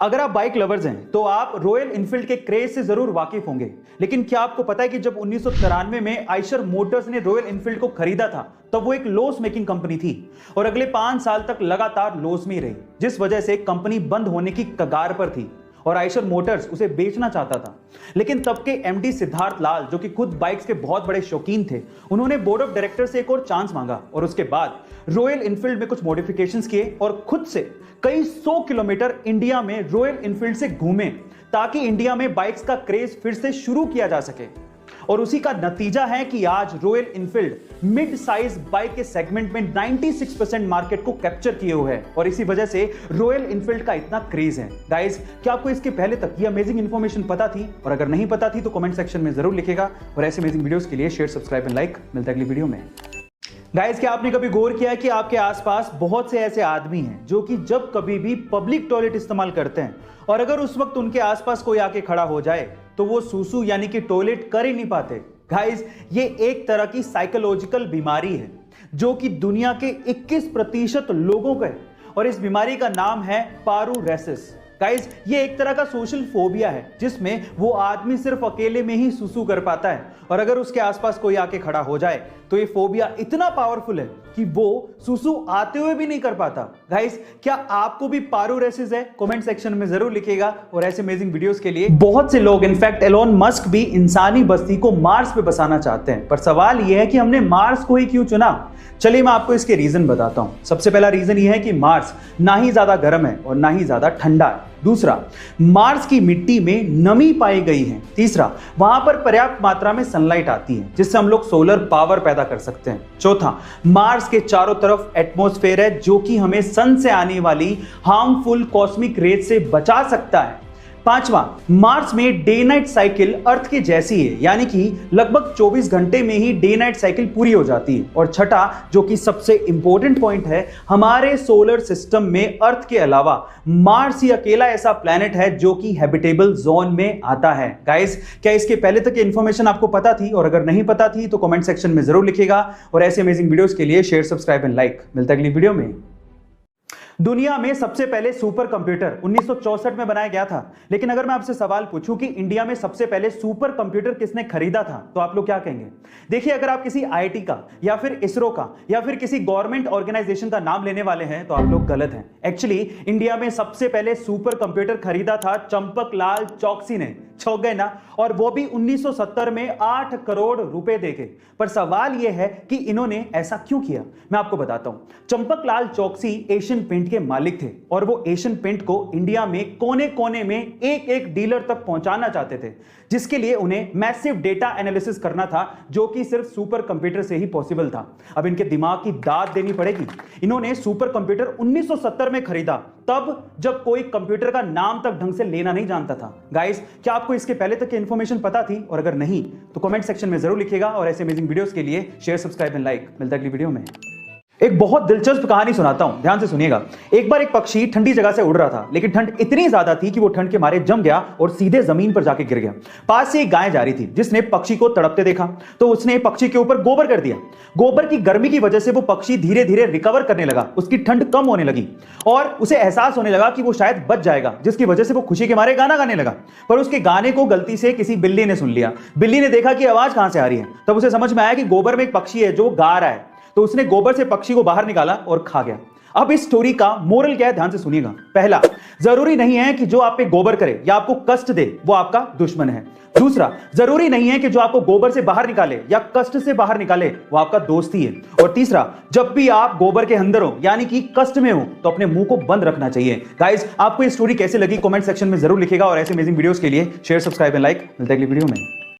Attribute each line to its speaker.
Speaker 1: अगर आप bike lovers हैं तो आप रॉयल इनफील्ड के क्रेज से जरूर वाकिफ होंगे, लेकिन क्या आपको पता है कि जब 1993 में आइशर मोटर्स ने रॉयल इनफील्ड को खरीदा था तब वो एक लॉस मेकिंग कंपनी थी और अगले 5 साल तक लगातार लॉस में ही रही, जिस वजह से कंपनी बंद होने की कगार पर थी और आइशर मोटर्स उसे बेचना चाहता था। लेकिन तब के एमडी सिद्धार्थ लाल, जो कि खुद बाइक्स के बहुत बड़े शौकीन थे, उन्होंने बोर्ड ऑफ डायरेक्टर से एक और चांस मांगा और उसके बाद रॉयल इनफील्ड में कुछ मॉडिफिकेशंस किए और खुद से कई 100 किलोमीटर इंडिया में रॉयल इनफील्ड से घूमे ताकि इंडिया में बाइक्स का क्रेज फिर से शुरू किया जा सके। और उसी का नतीजा है कि आज royal Enfield mid size bike के सेगमेंट में 96% मार्केट को कैप्चर किए हुए है और इसी वजह से रॉयल इनफील्ड का इतना क्रेज है। गाइस, क्या आपको इसके पहले तक ये अमेजिंग इंफॉर्मेशन पता थी? और अगर नहीं पता थी तो कमेंट सेक्शन में जरूर लिखेगा और ऐसे अमेजिंग वीडियोस के लिए शेयर, सब्सक्राइब एंड लाइक। मिलता है अगली वीडियो में। गाइस, क्या आपने कभी गौर किया है कि आपके आसपास बहुत से ऐसे आदमी हैं जो कि जब कभी भी पब्लिक टॉयलेट इस्तेमाल करते हैं और अगर उस वक्त उनके आसपास कोई आके खड़ा हो जाए तो वो सूसू यानी कि टॉयलेट कर ही नहीं पाते। गाइस, ये एक तरह की साइकोलॉजिकल बीमारी है जो कि दुनिया के 21% लोगों का है और इस बीमारी का नाम है पारूरेसिस। गाइस, ये एक तरह का सोशल फोबिया है जिसमें वो आदमी सिर्फ अकेले में ही सुसु कर पाता है और अगर उसके आसपास कोई आके खड़ा हो जाए तो ये फोबिया इतना पावरफुल है कि वो सुसु आते हुए भी नहीं कर पाता। गाइस, क्या आपको भी पारूरेसिस है? कमेंट सेक्शन में जरूर लिखिएगा और ऐसे अमेजिंग वीडियोस के लिए बहुत से लोग, इनफैक्ट एलोन मस्क भी इंसानी बस्ती को मार्स पे बसाना चाहते हैं, पर सवाल यह है कि हमने मार्स को ही क्यों चुना? चलिए मैं आपको इसके रीजन बताता हूं। सबसे पहला रीजन यह है कि मार्स ना ही ज्यादा गर्म है और ना ही ज्यादा ठंडा है। दूसरा, मार्स की मिट्टी में नमी पाई गई है। तीसरा, वहां पर पर्याप्त मात्रा में सनलाइट आती है जिससे हम लोग सोलर पावर पैदा कर सकते हैं। चौथा, मार्स के चारों तरफ एटमॉस्फेयर है जो कि हमें सन से आने वाली हार्मफुल कॉस्मिक रेज से बचा सकता है। पांचवा, मार्स में डे नाइट साइकिल अर्थ के जैसी है, यानी कि लगभग 24 घंटे में ही डे नाइट साइकिल पूरी हो जाती है। और छठा, जो कि सबसे इंपॉर्टेंट पॉइंट है, हमारे सोलर सिस्टम में अर्थ के अलावा मार्स ही अकेला ऐसा प्लैनेट है जो कि हैबिटेबल जोन में आता है। गाइस, क्या इसके पहले तक इंफॉर्मेशन आपको पता थी? और अगर नहीं पता थी तो कमेंट सेक्शन में जरूर लिखिएगा और ऐसे अमेजिंग वीडियोस के लिए शेयर, सब्सक्राइब एंड लाइक। मिलता है अगली वीडियो में। दुनिया में सबसे पहले सुपर कंप्यूटर 1964 में बनाया गया था, लेकिन अगर मैं आपसे सवाल पूछूं कि इंडिया में सबसे पहले सुपर कंप्यूटर किसने खरीदा था तो आप लोग क्या कहेंगे? देखिए, अगर आप किसी आईआईटी का या फिर इसरो का या फिर किसी गवर्नमेंट ऑर्गेनाइजेशन का नाम लेने वाले हैं तो आप लोग गलत हैं। एक्चुअली इंडिया में सबसे पहले सुपर कंप्यूटर खरीदा था चंपकलाल चौकसी ने। चौंक गए ना? और वो भी 1970 में 8 करोड़ रुपए देके। पर सवाल यह है कि इन्होंने ऐसा क्यों किया? मैं आपको बताता हूं। चंपकलाल चौकसी एशियन पेंट के मालिक थे और वो एशियन पेंट को इंडिया में कोने कोने में एक एक डीलर तक पहुंचाना चाहते थे, जिसके लिए उन्हें मैसिव डेटा एनालिसिस करना था जो कि सिर्फ सुपर कंप्यूटर से ही पॉसिबल था। अब इनके दिमाग की दाद देनी पड़ेगी। इन्होंने सुपर कंप्यूटर 1970 में खरीदा, तब जब कोई कंप्यूटर का नाम तक ढंग से लेना नहीं जानता था। गाइस, क्या आपको इसके पहले तक की इंफॉर्मेशन पता थी? और अगर नहीं तो कमेंट सेक्शन में जरूर लिखिएगा और ऐसे अमेजिंग वीडियोस के लिए शेयर, सब्सक्राइब एंड लाइक। मिलता है अगली वीडियो में। एक बहुत दिलचस्प कहानी सुनाता हूं, ध्यान से सुनिएगा। एक बार एक पक्षी ठंडी जगह से उड़ रहा था, लेकिन ठंड इतनी ज्यादा थी कि वो ठंड के मारे जम गया और सीधे जमीन पर जाके गिर गया। पास से एक गाय जा रही थी जिसने पक्षी को तड़पते देखा तो उसने पक्षी के ऊपर गोबर कर दिया। गोबर की गर्मी की वजह से वो पक्षी धीरे धीरे रिकवर करने लगा, उसकी ठंड कम होने लगी और उसे एहसास होने लगा कि वो शायद बच जाएगा, जिसकी वजह से वो खुशी के मारे गाना गाने लगा। पर उसके गाने को गलती से किसी बिल्ली ने सुन लिया। बिल्ली ने देखा कि आवाज कहां से आ रही है, तब उसे समझ में आया कि गोबर में एक पक्षी है जो गा रहा है, तो उसने गोबर से पक्षी को बाहर निकाला और खा गया। अब इस स्टोरी का मोरल क्या है, ध्यान से सुनिएगा। पहला, जरूरी नहीं है कि जो आप पे गोबर करे या आपको कष्ट दे वो आपका दुश्मन है। दूसरा, जरूरी नहीं है कि जो आपको गोबर से बाहर निकाले या कष्ट से बाहर निकाले वो आपका दोस्त ही है। और तीसरा, जब भी आप गोबर के अंदर हो यानी कि कष्ट में हो तो अपने मुंह को बंद रखना चाहिए। गाइस, आपको ये स्टोरी कैसे लगी कमेंट सेक्शन में जरूर लिखिएगा और ऐसे अमेजिंग वीडियोस के लिए शेयर, सब्सक्राइब एंड लाइक। मिलते हैं अगली वीडियो में।